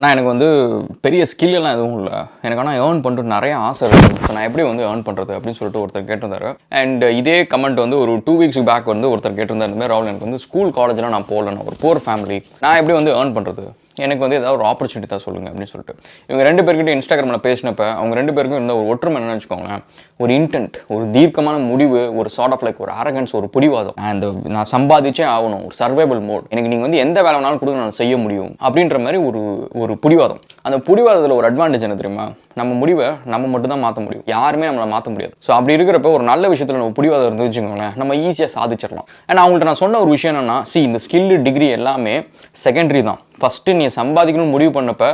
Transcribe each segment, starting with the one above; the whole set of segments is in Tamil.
நான் எனக்கு வந்து பெரிய ஸ்கில் எல்லாம் எதுவும் இல்லை. எனக்கு ஆனால் ஏர்ன் பண்ணுறது நிறைய ஆசை இருக்குது. ஸோ நான் எப்படி வந்து ஏர்ன் பண்ணுறது அப்படின்னு சொல்லிட்டு ஒருத்தர் கேட்டிருந்தாரு. அண்ட் இதே கமெண்ட் வந்து ஒரு 2 வீக்ஸ் பேக் வந்து ஒருத்தர் கேட்டிருந்தாரு. இந்த மாதிரி ராகுல், எனக்கு வந்து ஸ்கூல் காலேஜ்லாம் நான் போகல, நான் ஒரு புவர் ஃபேமிலி, நான் எப்படி வந்து ஏர்ன் பண்ணுறது, எனக்கு வந்து ஏதாவது ஒரு ஆப்பர்ச்சுனிட்டி தான் சொல்லுங்கள் அப்படின்னு சொல்லிட்டு. இவங்க 2 பேர்கிட்ட இன்ஸ்டாகிராமில் பேசினப்போ அவங்க 2 பேருக்கும் இருந்த ஒரு ஒற்றுமை என்னன்னு வச்சுக்கோங்களேன், ஒரு இன்டென்ட், ஒரு தீர்க்கமான முடிவு, ஒரு சார்ட் ஆஃப் லைக் ஒரு அரகன்ஸ், ஒரு பிடிவாதம். நான் சம்பாதிச்சே ஆகணும், ஒரு சர்வைவல் மோட், எனக்கு நீங்கள் வந்து எந்த வேலை வேணாலும் கொடுங்க நான் செய்ய முடியும் அப்படின்ற மாதிரி ஒரு பிடிவாதம். அந்த பிடிவாதத்தில் ஒரு அட்வான்டேஜ் என்ன தெரியுமா, நம்ம முடிவை நம்ம மட்டும் தான் மாற்ற முடியும், யாருமே நம்மளை மாற்ற முடியாது. ஸோ அப்படி இருக்கிறப்ப ஒரு நல்ல விஷயத்தில் நம்ம பிடிவாதம் இருந்து வச்சுக்கோங்களேன், நம்ம ஈஸியாக சாதிச்சிடலாம். ஏன்னா அவங்கள்ட்ட நான் சொன்ன ஒரு விஷயம் என்னன்னா, இந்த ஸ்கில் டிகிரி எல்லாமே செகண்டரி தான். ஃபஸ்ட்டு நீ சம்பாதிக்கணும்னு முடிவு பண்ணப்ப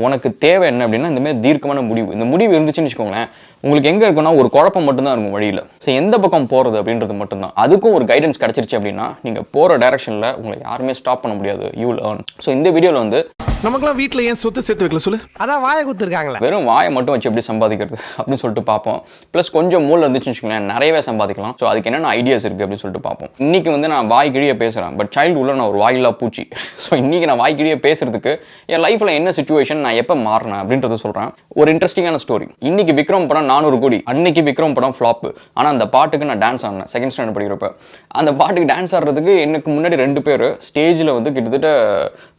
உனக்கு தேவை என்ன அப்படின்னா இந்தமாதிரி தீர்க்கமான முடிவு. இந்த முடிவு இருந்துச்சுன்னு வச்சுக்கோங்களேன், உங்களுக்கு எங்கே இருக்குன்னா ஒரு குழப்பம் மட்டும்தான் இருக்கும் வழியில். ஸோ எந்த பக்கம் போகிறது அப்படின்றது மட்டும்தான். அதுக்கும் ஒரு கைடன்ஸ் கிடச்சிருச்சு அப்படின்னா நீங்கள் போகிற டைரக்ஷனில் உங்களை யாருமே ஸ்டாப் பண்ண முடியாது. You will earn. ஸோ இந்த வீடியோவில் வந்து நமக்குலாம் வீட்டில் ஏன் சொத்து சேர்த்து வைக்கல சொல்லு, அதான் வாயை கொடுத்துருக்காங்களா, வெறும் வாயை மட்டும் வச்சு எப்படி சம்பாதிக்கிறது அப்படின்னு சொல்லிட்டு பார்ப்போம். ப்ளஸ் கொஞ்சம் மூளை இருந்துச்சுன்னு வச்சுக்கோங்களேன், நிறையவே சம்பாதிக்கலாம். ஸோ அதுக்கு என்னென்ன ஐடியாஸ் இருக்குது அப்படின்னு சொல்லிட்டு பார்ப்போம். இன்றைக்கி வந்து நான் வாய் கிழியே பேசுகிறேன், பட் சைல்டுஹுல்ல நான் ஒரு வாயில்லா பூச்சி. ஸோ இன்றைக்கி நான் வாய் கிழியே பேசுறதுக்கு என் லைஃப்பில் என்ன சுச்சுவேஷன், நான் எப்போ மாறினேன் அப்படின்றத சொல்கிறேன். ஒரு இன்ட்ரெஸ்டிங்கான ஸ்டோரி. இன்றைக்கி விக்ரம் படம் 400 கோடி, அன்னைக்கு விக்ரம் படம் ஃப்ளாப்பு. ஆனால் அந்த பாட்டுக்கு நான் டான்ஸ் ஆடினேன் செகண்ட் ஸ்டாண்டர்ட் படிக்கிறப்ப. அந்த பாட்டுக்கு டான்ஸ் ஆடுறதுக்கு எனக்கு முன்னாடி 2 பேர் ஸ்டேஜில் வந்து கிட்டத்தட்ட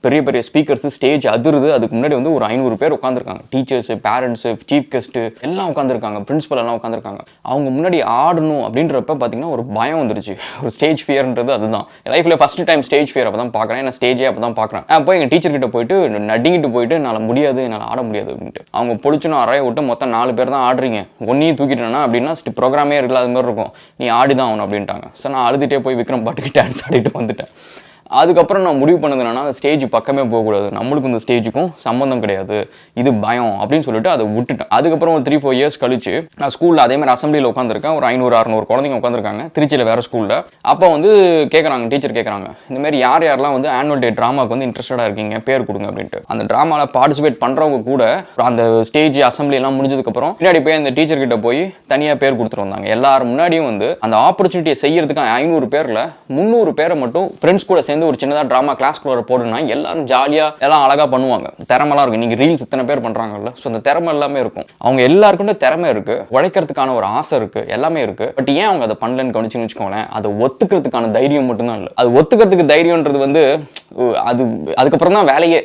பெரிய பெரிய ஸ்பீக்கர்ஸ், ஸ்டேஜ் அதிருது. அதுக்கு முன்னாடி வந்து ஒரு 500 பேர் உட்காந்துருக்காங்க. டீச்சர்ஸு, பேரண்ட்ஸு, சீஃப் கெஸ்ட்டு எல்லாம் உட்காந்துருக்காங்க, பிரின்சிபல் எல்லாம் உட்காந்துருக்காங்க. அவங்க முன்னாடி ஆடணும் அப்படின்றப்ப பார்த்தீங்கன்னா ஒரு பயம் வந்துருச்சு. ஒரு ஸ்டேஜ் ஃபியர்ன்றது அதுதான். லைஃப்பில் ஃபஸ்ட் டைம் ஸ்டேஜ் ஃபியர் அப்போ தான் பார்க்குறேன். நான் ஸ்டேஜே அப்போ தான் பார்க்குறேன். போய் எங்கள் டீச்சர் கிட்ட போயிட்டு நடிங்கிட்டு போயிட்டு என்னால் முடியாது, என்னால் ஆட முடியாது அப்படின்ட்டு. அவங்க பொழிச்சுன்னு அறைய விட்டு மொத்தம் 4 பேர் தான் ஆடுறீங்க, ஒன்றையும் தூக்கிட்டேன்னா அப்படின்னா ப்ரோக்ராமே இருக்கல, அது மாதிரி இருக்கும், நீ ஆடி தான் ஆகணும் அப்படின்ட்டாங்க. ஸோ நான் அழுதுகிட்டே போய் விக்ரம் பாட்டுக்கு டான்ஸ் ஆடிட்டு வந்துட்டேன். அதுக்கப்புறம் நான் முடிவு பண்ணது என்னன்னா, அந்த ஸ்டேஜ் பக்கமே போகக்கூடாது, நம்மளுக்கு இந்த ஸ்டேஜுக்கும் சம்மந்தம் கிடையாது, இது பயம் அப்படின்னு சொல்லிட்டு அதை விட்டுட்டேன். அதுக்கப்புறம் ஒரு 3-4 இயர்ஸ் கழிச்சு நான் ஸ்கூலில் அதேமாதிரி அசம்பிளியில் உட்காந்துருக்கேன். ஒரு 500-600 குழந்தைங்க உட்காந்துருக்காங்க திருச்சியில் வேறு ஸ்கூலில். அப்போ வந்து கேட்குறாங்க, டீச்சர் கேட்குறாங்க, இந்தமாரி யாரெல்லாம் வந்து ஆனுவல் டே ட்ராமாவுக்கு வந்து இன்ட்ரெஸ்டடாக இருக்கீங்க, பேர் கொடுங்க அப்படின்ட்டு. அந்த ட்ராமாவில் பார்ட்டிசிபேட் பண்ணுறவங்க கூட அந்த ஸ்டேஜ் அசம்பிளி எல்லாம் முடிஞ்சதுக்கப்புறம் பின்னாடி போய் அந்த டீச்சர் கிட்ட போய் தனியாக பேர் கொடுத்துட்டு வந்தாங்க. எல்லாரும் முன்னாடியும் வந்து அந்த ஆப்பர்ச்சுனிட்டியை செய்யறதுக்கு 500 பேரில் 300 பேரை மட்டும் ஃப்ரெண்ட்ஸ் கூட சேர்ந்து ஒரு சின்னதா டிராமா கிளாஸ்க்குள்ள போடுனா எல்லாரும் ஜாலியா எல்லாம் அழகா பண்ணுவாங்க. திறமெல்லாம் இருக்கும். நீங்க ரீல்ஸ் இத்தனை பேர் பண்றாங்கல்ல, ஸோ அந்த திறமை எல்லாமே இருக்கும். அவங்க எல்லாருக்கும் திறமை இருக்கு, உழைக்கிறதுக்கான ஒரு ஆசை இருக்கு, எல்லாமே இருக்கு. பட் ஏன் அவங்க அதை பண்ணலன்னு கவனிச்சுன்னு வச்சுக்கோங்களேன், அதை ஒத்துக்கிறதுக்கான தைரியம் மட்டும்தான் இல்லை. அது ஒத்துக்கிறதுக்கு தைரியம்ன்றது வந்து அதுக்கப்புறம் தான் வேலையே.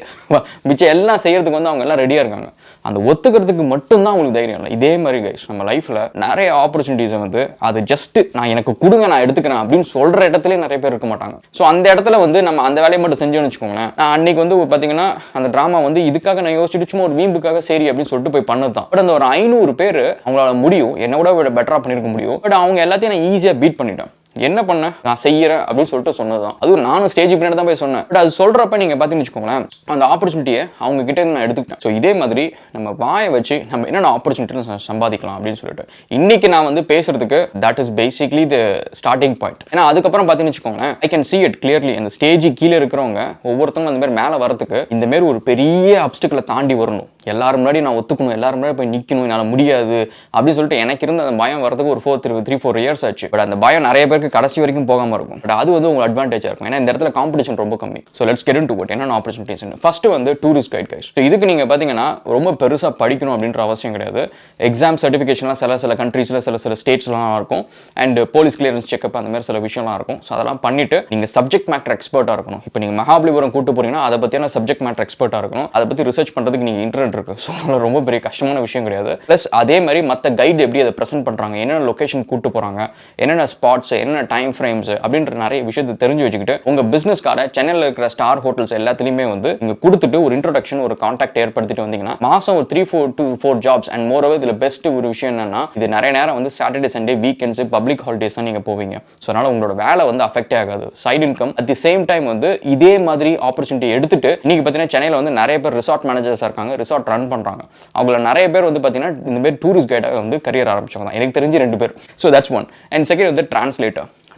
மிச்சம் எல்லாம் செய்யறதுக்கு வந்து அவங்க எல்லாம் ரெடியா இருக்காங்க. அந்த ஒத்துக்கிறதுக்கு மட்டும்தான் அவங்களுக்கு தைரியம் இல்லை. இதே மாதிரி கைஸ் நம்ம லைஃப்ல நிறைய ஆப்பர்ச்சுனிட்டிஸை வந்து அது ஜஸ்ட் நான் எனக்கு கொடுங்க, நான் எடுத்துக்கிறேன் அப்படின்னு சொல்ற இடத்துல நிறைய பேர் இருக்க மாட்டாங்க. ஸோ அந்த இடத்துல வந்து நம்ம அந்த வேலையை மட்டும் செஞ்சோம்னு வச்சுக்கோங்களேன். நான் அன்னைக்கு வந்து பார்த்தீங்கன்னா அந்த ட்ராமா வந்து இதுக்காக நான் யோசிச்சுட்டு சும்மா ஒரு வீம்புக்காக சரி அப்படின்னு சொல்லிட்டு போய் பண்ணது தான். பட் அந்த ஒரு 500 பேர் அவங்களால முடியும், என்னோட பெட்டரா பண்ணிருக்க முடியும். பட் அவங்க எல்லாத்தையும் நான் ஈஸியாக பீட் பண்ணிட்டேன். என்ன பண்ண, நான் செய்யறேன் அப்படின்னு சொல்லிட்டு சொன்னதுதான். அதுவும் நானும் ஸ்டேஜ் பின்னாடி தான் போய் சொன்னேன். பட் அது சொல்றப்ப நீங்க பாத்தீங்கன்னு வச்சுக்கோங்களேன், அந்த ஆப்பர்ச்சுனிட்டியை அவங்க கிட்ட இருந்து நான் எடுத்துக்கிட்டேன். ஸோ இதே மாதிரி நம்ம வாயை வச்சு நம்ம என்னென்ன ஆப்பர்ச்சுனிட்டி சம்பாதிக்கலாம் அப்படின்னு சொல்லிட்டு இன்னைக்கு நான் வந்து பேசுறதுக்கு that is basically the starting point. ஏன்னா அதுக்கப்புறம் பாத்தீங்கன்னு வச்சுக்கோங்களேன், I can see it clearly. அந்த ஸ்டேஜ் கீழே இருக்கிறவங்க ஒவ்வொருத்தவங்க அந்த மாதிரி மேலே வரதுக்கு இந்த மாதிரி ஒரு பெரிய அப்டிக்கலை தாண்டி வரணும். எல்லாரும் முன்னாடி நான் ஒத்துக்கணும், எல்லாரும் முன்னாடி போய் நிற்கணும், என்னால் முடியாது அப்படின்னு சொல்லிட்டு எனக்கு இருந்த அந்த பயம் வரதுக்கு ஒரு 3-4 இயர்ஸ் ஆச்சு. பட் அந்த பயம் நிறைய பேருக்கு கடைசி வரைக்கும் போகாமல் இருக்கும். பட் அது வந்து உங்களுக்கு அட்வான்டேஜாக இருக்கும். ஏன்னா இந்த இடத்துல காம்படிஷன் ரொம்ப கம்மி. So let's get into it. என்னென்ன ஆப்பர்ச்சுனிட்டிஸ். ஃபர்ஸ்ட் வந்து டூரிஸ்ட் கைட் கைஸ். ஸோ இதுக்கு நீங்கள் பார்த்தீங்கன்னா ரொம்ப பெருசாக படிக்கணும் அப்படின்ற அவசியம் கிடையாது. எக்ஸாம் சர்டிஃபிகேஷன்லாம் சில கண்ட்ரீஸில் சில ஸ்டேட்ஸ்லாம் இருக்கும். அண்ட் போலீஸ் கிளியரன்ஸ் செக்அப் அந்த மாதிரி சில விஷயம்லாம் இருக்கும். ஸோ அதெல்லாம் பண்ணிட்டு நீங்கள் சப்ஜெக்ட் மேட்டர் எக்ஸ்பர்ட்டாக இருக்கணும். இப்போ நீங்கள் மகாபலிபுரம் கூட்டு போறீங்கன்னா அதை பற்றியான சப்ஜெக்ட் மேட்டர் எக்ஸ்பர்ட்டாக இருக்கணும். அதை பற்றி ரிசர்ச் பண்ணுறதுக்கு நீங்கள் இன்டர்நெட் இருக்கு. ஸோ ரொம்ப பெரிய கஷ்டமான விஷயம் கிடையாது. ப்ளஸ் அதே மாதிரி மற்ற கைடு எப்படி அதை ப்ரெசென்ட் பண்ணுறாங்க, என்னென்ன லொக்கேஷன் கூட்டு போகிறாங்க, என்னென்ன ஸ்பாட்ஸ், என்னென்ன டைம் ஃப்ரேம்ஸ் அப்படின்ற நிறைய விஷயத்தை தெரிஞ்சு வச்சுக்கிட்டு உங்கள் பிஸ்னஸ் கார்டை சென்னையில் இருக்கிற ஸ்டார் ஹோட்டல்ஸ் எல்லாத்துலேயுமே வந்து நீங்கள் கொடுத்துட்டு ஒரு இன்ட்ரோடக்ஷன், ஒரு கான்டாக்ட் ஏற்படுத்திட்டு வந்தீங்கன்னா மாதம் ஒரு 3-4 ஜாப்ஸ். அண்ட் மோரோவர் இதில் பெஸ்ட் ஒரு விஷயம் என்னன்னா, இது நிறைய நேரம் வந்து Saturday Sunday weekends public holidays தான் நீங்கள் போவீங்க. ஸோ அதனால் உங்களோட வேலை வந்து அஃபெக்டே ஆகாது. Side income at the same time வந்து இதே மாதிரி ஆப்பர்ச்சுனிட்டி எடுத்துட்டு நீங்கள் பார்த்தீங்கன்னா சென்னையில் வந்து நிறைய பேர் ரிசார்ட் மேனேஜர்ஸ் இருக்காங்க, ரிசார்ட் ரன் பண்ணுறாங்க. அவங்கள நிறைய பேர் வந்து பார்த்தீங்கன்னா இந்த மாதிரி டூரிஸ்ட் கைடாக வந்து கரியர் ஆரம்பிச்சவங்க தான். எனக்கு தெரிஞ்சு 2 பேர். So that's one. And second வந்து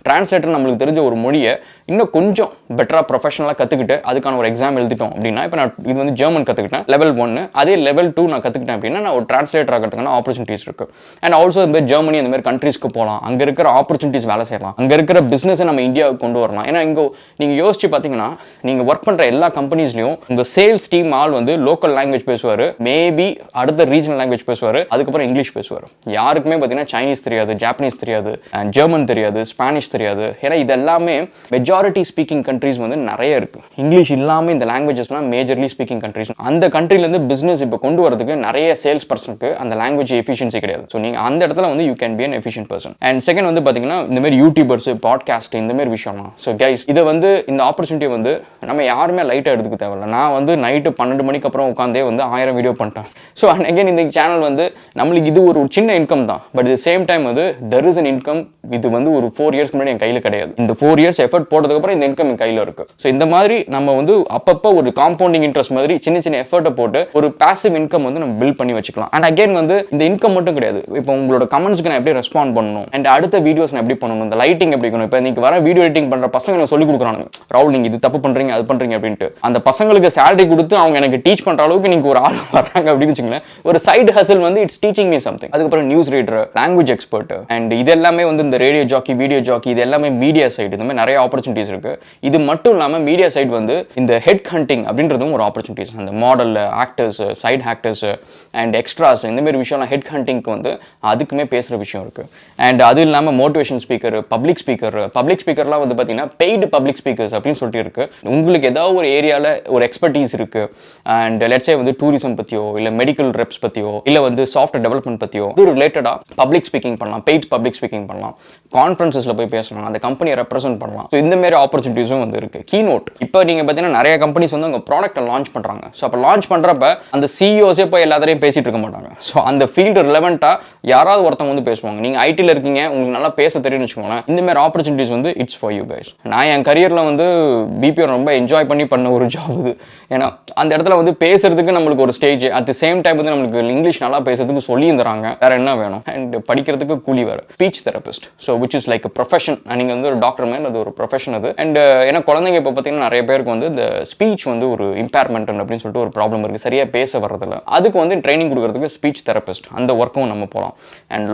டிரான்ஸ்லேட்டர் நம்மளுக்கு தெரிஞ்ச ஒரு மொழியை இன்னும் கொஞ்சம் பெட்டராக ப்ரொஃபஷனலாக கற்றுக்கிட்டு அதுக்கான ஒரு எக்ஸாம் எழுதிட்டோம் அப்படின்னா இப்போ நான் இது வந்து ஜெர்மன் கற்றுக்கிட்டேன் level 1, அதே level 2 நான் கற்றுக்கிட்டேன் அப்படின்னா நான் ஒரு டிரான்ஸ்லேட்டர் ஆகிறதுக்கான ஆப்பர்ச்சுனிட்டிஸ் இருக்குது. அண்ட் ஆல்சோ இந்த மாதிரி ஜெர்மனி அந்த மாதிரி கண்ட்ரீஸ்க்கு போகலாம், அங்கே இருக்கிற ஆப்பர்ச்சுனிட்டிஸ் வேலை செய்யலாம், அங்கே இருக்கிற பிஸ்னஸை நம்ம இந்தியாவுக்கு கொண்டு வரலாம். ஏன்னா இங்கே நீங்கள் யோசிச்சு பார்த்தீங்கன்னா நீங்கள் ஒர்க் பண்ணுற எல்லா கம்பெனிஸ்லையும் உங்கள் சேல்ஸ் டீம் ஆள் வந்து லோக்கல் லாங்குவேஜ் பேசுவார், மேபி அடுத்த ரீஜனல் லாங்குவேஜ் பேசுவார், அதுக்கப்புறம் இங்கிலீஷ் பேசுவார். யாருக்குமே பார்த்தீங்கன்னா சைனீஸ் தெரியாது, ஜாப்பனீஸ் தெரியாது, ஜெர்மன் தெரியாது, ஸ்பானிஷ் தெரியாது. ஏன்னா இது எல்லாமே மெஜாரிட்டி ஸ்பீக்கிங் கண்ட்ரீஸ் வந்து நிறைய இருக்கு. இங்கிலீஷ் இல்லாமல் இந்த லாங்குவேஜஸ்லாம் மேஜர்லி ஸ்பீக்கிங் கண்ட்ரீஸ். அந்த கண்ட்ரிலேருந்து பிஸ்னஸ் இப்போ கொண்டு வரதுக்கு நிறைய சேல்ஸ் பர்சனுக்கு அந்த லாங்குவேஜ் எஃபிஷியன்சி கிடையாது. ஸோ நீங்கள் அந்த இடத்துல வந்து you can be an efficient person. And second வந்து பார்த்தீங்கன்னா இந்த மாதிரி யூடியூபர்ஸ், பாட்காஸ்ட், இந்த மாதிரி விஷயம்லாம். ஸோ கைஸ் இதை வந்து இந்த ஆப்பர்ச்சுனிட்டியை வந்து நம்ம யாருமே லைட்டாக எடுத்துக்க தேவையில்லை. நான் வந்து நைட்டு 12 மணிக்கு அப்புறம் உட்காந்தே வந்து 1000 வீடியோ பண்ணிட்டேன். ஸோ அண்ட் அகேன் இந்த சேனல் வந்து நம்மளுக்கு இது ஒரு சின்ன இன்கம் தான், பட் இது சேம் டைம் வந்து தெர் இஸ் அன் இன்கம். இது வந்து ஒரு 4 இயர்ஸ் முன்னாடி என் கையில் கிடையாது. இந்த 4 இயர்ஸ் எஃபர்ட் போட்டதுக்கப்புறம் இந்த இன்கம் என் கையில் இருக்கு. ஸோ இந்த மாதிரி நம்ம வந்து அப்பப்போ ஒரு காம்பவுண்டிங் இன்ட்ரெஸ்ட் மாதிரி சின்ன சின்ன எஃபர்ட்டை போட்டு ஒரு பாசிவ் இன்கம் வந்து நம்ம பில்ட் பண்ணி வச்சுக்கலாம். அண்ட் அகேன் வந்து இந்த இன்கம் மட்டும் கிடையாது, இப்போ உங்களோட கமெண்ட்ஸ்க்கு நான் எப்படி ரெஸ்பாண்ட் பண்ணணும், அண்ட் அடுத்த வீடியோஸ் நான் எப்படி பண்ணணும், இந்த லைட்டிங் எப்படி இருக்கணும். இப்போ நீங்க வர வீடியோ எடிட்டிங் பண்ற பசங்க எனக்கு சொல்லி கொடுக்குறாங்க, ராகுல் நீங்க இது தப்பு பண்றீங்க அது பண்றீங்க அப்படின்ட்டு. அந்த பசங்களுக்கு சேலரி கொடுத்து அவங்க எனக்கு டீச் பண்ற அளவுக்கு நீங்க ஒரு ஆள் வர்றாங்க அப்படின்னு வச்சுக்கோங்களேன். ஒரு சைடு ஹசல் வந்து இட்ஸ் டீச்சிங் மீ சம்திங். அதுக்கப்புறம் news reader, language expert, and இது எல்லாமே வந்து இந்த ரேடியோ ஜாக்கி, வீடியோ ஜாக்கி, இது எல்லாமே மீடியா சைடு. இந்த மாதிரி நிறைய ஆப்பர்ச்சுனிட்டிஸ் இருக்கு. இது மட்டும் இல்லாமல் மீடியா சைடு வந்து இந்த ஹெட் ஹண்டிங் அப்படின்றதும் ஒரு ஆப்பர்ச்சுனிட்டிஸ். அந்த model, actors, side actors and extras, இந்த மாதிரி விஷயம்லாம் ஹெட் ஹண்டிங்க்கு வந்து அதுக்குமே பேசுகிற விஷயம் இருக்குது. அண்ட் அது இல்லாமல் மோட்டிவேஷன் ஸ்பீக்கர், பப்ளிக் ஸ்பீக்கர்லாம் வந்து பார்த்தீங்கன்னா பெய்டு பப்ளிக் ஸ்பீக்கர்ஸ் அப்படின்னு சொல்லிட்டு இருக்குது. உங்களுக்கு ஏதாவது ஒரு ஏரியாவில் ஒரு எக்ஸ்பர்டீஸ் இருக்குது, அண்ட் லெட்ஸே வந்து டூரிசம் பற்றியோ இல்லை மெடிக்கல் ரெப்ஸ் பற்றியோ இல்லை வந்து சாஃப்ட்வேர் டெவலப்மெண்ட் பற்றியோ இது ரிலேட்டடாக பப்ளிக் ஸ்பீக்கிங் பண்ணலாம், பெய்ட் பப்ளிக் ஸ்பீக்கிங் பண்ணலாம், கான்ஃபரன்சஸில் போய் பேசலாம், அந்த கம்பெனியை ரெப்ரசென்ட் பண்ணலாம். ஸோ இந்த மாதிரி ஆப்பர்ச்சுனிட்டிஸும் வந்து இருக்குது. கீநோட் இப்போ நீங்கள் பார்த்தீங்கன்னா நிறைய கம்பெனிஸ் வந்து அவங்க ப்ராடக்ட்டை லான்ச் பண்ணுறாங்க. ஸோ அப்போ லான்ச் பண்ணுறப்ப அந்த சிஇஓஸே போய் எல்லாத்தையும் பேசிட்டு இருக்க மாட்டாங்க. ஸோ அந்த ஃபீல்டு ரிலவெண்ட்டாக யாராவது ஒருத்தவங்க வந்து பேசுவாங்க. நீங்கள் ஐடியில் இருக்கீங்க, உங்களுக்கு நல்லா பேச தெரியும்னு வச்சுக்கோங்களேன், இந்த மாதிரி ஆப்பர்ச்சுனிட்டிஸ் வந்து இட்ஸ் ஃபார் யூ கைஸ். நான் என் கரியரில் வந்து பிபிஓ ரொம்ப என்ஜாய் பண்ண ஒரு ஜாப் இது. ஏன்னா அந்த இடத்துல வந்து பேசுறதுக்கு நம்மளுக்கு ஒரு stage, at the same time வந்து நம்மளுக்கு இங்கிலீஷ் நல்லா பேசுறதுக்கு சொல்லி தராங்க, வேற என்ன வேணும், அண்ட் படிக்கிறதுக்கு கூலி வேறு. Speech therapist, so which is like profession. நீங்கள் வந்து ஒரு டாக்டர் மேல் அது ஒரு ப்ரொஃபஷன் அது. அண்ட் ஏன்னா குழந்தைங்க இப்போ பார்த்தீங்கன்னா நிறைய பேருக்கு வந்து இந்த ஸ்பீச் வந்து ஒரு இம்பேர்மெண்ட் அப்படின்னு சொல்லிட்டு ஒரு ப்ராப்ளம் இருக்குது, சரியாக பேச வர்றதில்ல. அதுக்கு வந்து ட்ரைனிங் கொடுக்கறதுக்கு ஸ்பீச் தெரபிஸ்ட், அந்த ஒர்க்கும் நம்ம போகலாம். அண்ட்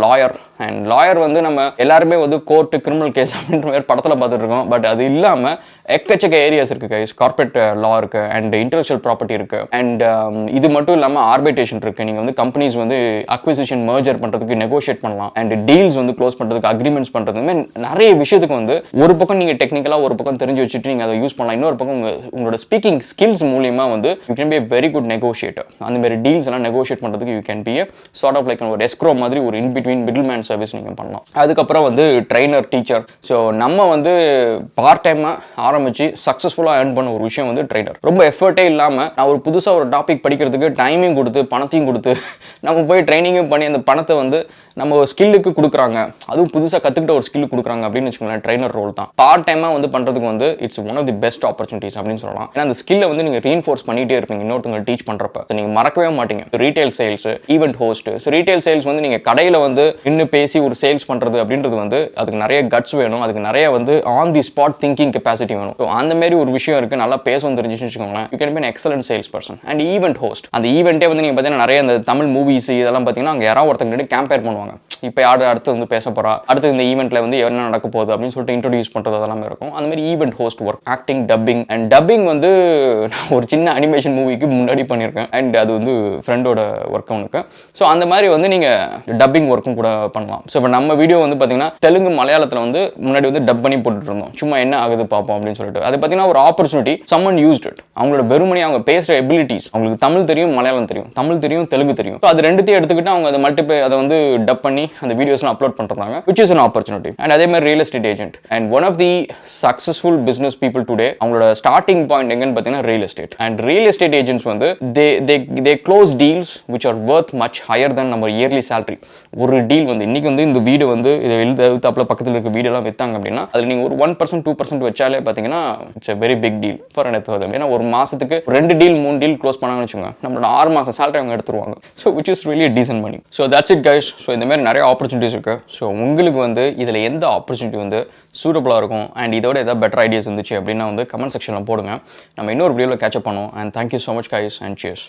லாயர் வந்து நம்ம எல்லாருமே வந்து கோர்ட்டு, கிரிமினல் கேஸ் அப்படின்ற மாதிரி படத்தில் பார்த்துட்டு இருக்கோம். பட் அது இல்லாமல் எக்கச்சக்க ஏரியாஸ் இருக்குது கைஸ். கார்பரேட் லா இருக்குது, அண்ட் இன்டெலெக்சுவல் ப்ராப்பர்ட்டி இருக்குது, அண்ட் இது மட்டும் இல்லாமல் ஆர்பிட்ரேஷன் இருக்குது. நீங்கள் வந்து கம்பெனிஸ் வந்து அக்விசிஷன், மர்ஜர் பண்ணுறதுக்கு நெகோஷியேட் பண்ணலாம், அண்ட் டீல்ஸ் வந்து க்ளோஸ் பண்ணுறதுக்கு, அக்ரிமெண்ட்ஸ் பண்ணுறதுமே நிறைய விஷயத்துக்கு வந்து ஒரு பக்கம் நீங்கள் டெக்னிக்கலாக ஒரு பக்கம் தெரிஞ்சு வச்சுட்டு நீங்கள் அதை யூஸ் பண்ணலாம். இன்னொரு பக்கம் உங்களோட ஸ்பீக்கிங் ஸ்கில்ஸ் மூலியமா வந்து you can be a very good negotiator. அந்த மாதிரி டீல்ஸ் எல்லாம் நெகோஷியேட் பண்ணுறதுக்கு you can be a sort of like ஒரு எஸ்க்ரோ மாதிரி ஒரு இன் பிட்வீன் மிடில்மேன் சர்வீஸ் நீங்கள் பண்ணலாம். அதுக்கப்புறம் வந்து ட்ரைனர், டீச்சர். ஸோ நம்ம வந்து பார்ட் டைமாக ஆரம்பித்து சக்ஸஸ்ஃபுல்லாக ஏர்ன் பண்ண ஒரு விஷயம் வந்து ட்ரைனர். ரொம்ப எஃபர்ட்டே இல்லாமல் நான் ஒரு புதுசாக ஒரு டாபிக் படிக்கிறதுக்கு டைமிங் கொடுத்து பணத்தையும் கொடுத்து நம்ம போய் ட்ரைனிங்கும் பண்ணி அந்த பணத்தை வந்து நம்ம ஸ்கில்லுக்கு கொடுக்குறாங்க, அதுவும் புதுசாக கற்றுக்கிட்ட ஒரு ஸ்கில் கொடுக்குறாங்க அப்படின்னு வச்சுக்கோங்களேன். ட்ரைனர் ரோல் தான் பார்ட் டைமாக வந்து பண்ணுறதுக்கு வந்து it's one of the best opportunities அப்படின்னு சொல்லலாம். ஏன்னா அந்த ஸ்கில்லை வந்து நீங்கள் ரீஎன்ஃபோர்ஸ் பண்ணிகிட்டே இருப்பீங்க இன்னொருத்தவங்க டீச் பண்ணுறப்ப, நீங்கள் மறக்கவே மாட்டீங்க. Retail sales, event host. Retail sales வந்து நீங்கள் கடையில் வந்து இன்னும் பேசி ஒரு சேல்ஸ் பண்ணுறது அப்படின்றது வந்து அதுக்கு நிறைய கட்ஸ் வேணும், அதுக்கு நிறைய வந்து on the spot thinking capacity வேணும். ஸோ அந்த மாதிரி ஒரு விஷயம் இருக்குது, நல்லா பேசவும் தெரிஞ்சுன்னு வச்சுக்கோங்களேன். You can be an excellent sales person. And event host, அந்த ஈவெண்ட்டே வந்து நீங்கள் பார்த்தீங்கன்னா நிறைய அந்த தமிழ் மூவிஸ் இதெல்லாம் பார்த்தீங்கன்னா அங்கே யாராவது ஒருத்தங்க கேம்பேர் பண்ணுவாங்க. இப்போ யார் அடுத்து வந்து பேச போகிறா, அடுத்து இந்த ஈவெண்ட்டில் வந்து என்ன நடக்க போகுது அப்படின்னு சொல்லிட்டு இன்ட்ரோடியூஸ் பண்ணுறது அதெல்லாமே இருக்கும். அந்த மாதிரி event host work, acting, dubbing. And dubbing வந்து நான் ஒரு சின்ன அனிமேஷன் மூவிக்கு முன்னாடி பண்ணியிருக்கேன், அண்ட் அது வந்து ஃப்ரெண்டோட ஒர்க் அவனுக்கு. ஸோ அந்த மாதிரி வந்து நீங்கள் டப்பிங் ஒர்க்கும் கூட பண்ணலாம். ஸோ இப்போ நம்ம வீடியோ வந்து பார்த்தீங்கன்னா தெலுங்கு, மலையாளத்தில் வந்து முன்னாடி வந்து டப் பண்ணி போட்டுட்டு இருந்தோம், சும்மா என்ன ஆகுது பார்ப்போம் அப்படின்னு சொல்லிட்டு. அது பார்த்தீங்கன்னா ஒரு ஆப்பர்ச்சுனிட்டி, சம்மன் யூஸ்ட் இட். அவங்களோட வெறுமனே அவங்க பேசுகிற எபிலிட்டிஸ், அவங்களுக்கு தமிழ் தெரியும், மலையாளம் தெரியும், தமிழ் தெரியும், தெலுங்கு தெரியும். ஸோ அது ரெண்டுத்தையும் எடுத்துக்கிட்டு அவங்க அதை அதை வந்து டப் பண்ணி அந்த வீடியோஸ்லாம் அப்லோட் பண்ணுறாங்க, which is an opportunity. And அதே மாதிரி real estate agent, and one of the successful business people today, அவங்களோட ஸ்டார்டிங் பாயிண்ட் எங்கன்னு பார்த்தீங்கன்னா real estate. And real estate agents வந்து they close deals which are worth much higher than நம்ம இயர்லி salary. ஒரு டீல் வந்து இன்னைக்கு வந்து இந்த வீடு வந்து இதை எழுதாப்புல பக்கத்தில் இருக்க வீடெல்லாம் விற்றாங்க அப்படின்னா அதில் நீங்கள் ஒரு 1%, 2% வச்சாலே பார்த்தீங்கன்னா it's a very big deal for an author. ஏன்னா ஒரு மாதத்துக்கு 2 டீல் 3 டீல் க்ளோஸ் பண்ணாங்கன்னு வச்சுக்கோங்க, நம்மளோட 6 மாதம் salary அவங்க எடுத்துருவாங்க. So which is really a decent money. So that's it guys. So இந்த மாதிரி நிறைய ஆப்பர்ச்சுனிட்டிஸ் இருக்குது. ஸோ உங்களுக்கு வந்து இதில் எந்த ஆப்பர்ச்சுனிட்டி வந்து சூட்டபுளாக இருக்கும், அண்ட் இதோட ஏதாவது பெட்டர் ஐடியாஸ் இருந்துச்சு அப்படின்னா வந்து கமெண்ட் செக்ஷனில் போடுங்க. நம்ம இன்னொரு வீடியோவில் கேட்சப் பண்ணுவோம். And thank you so much guys and cheers.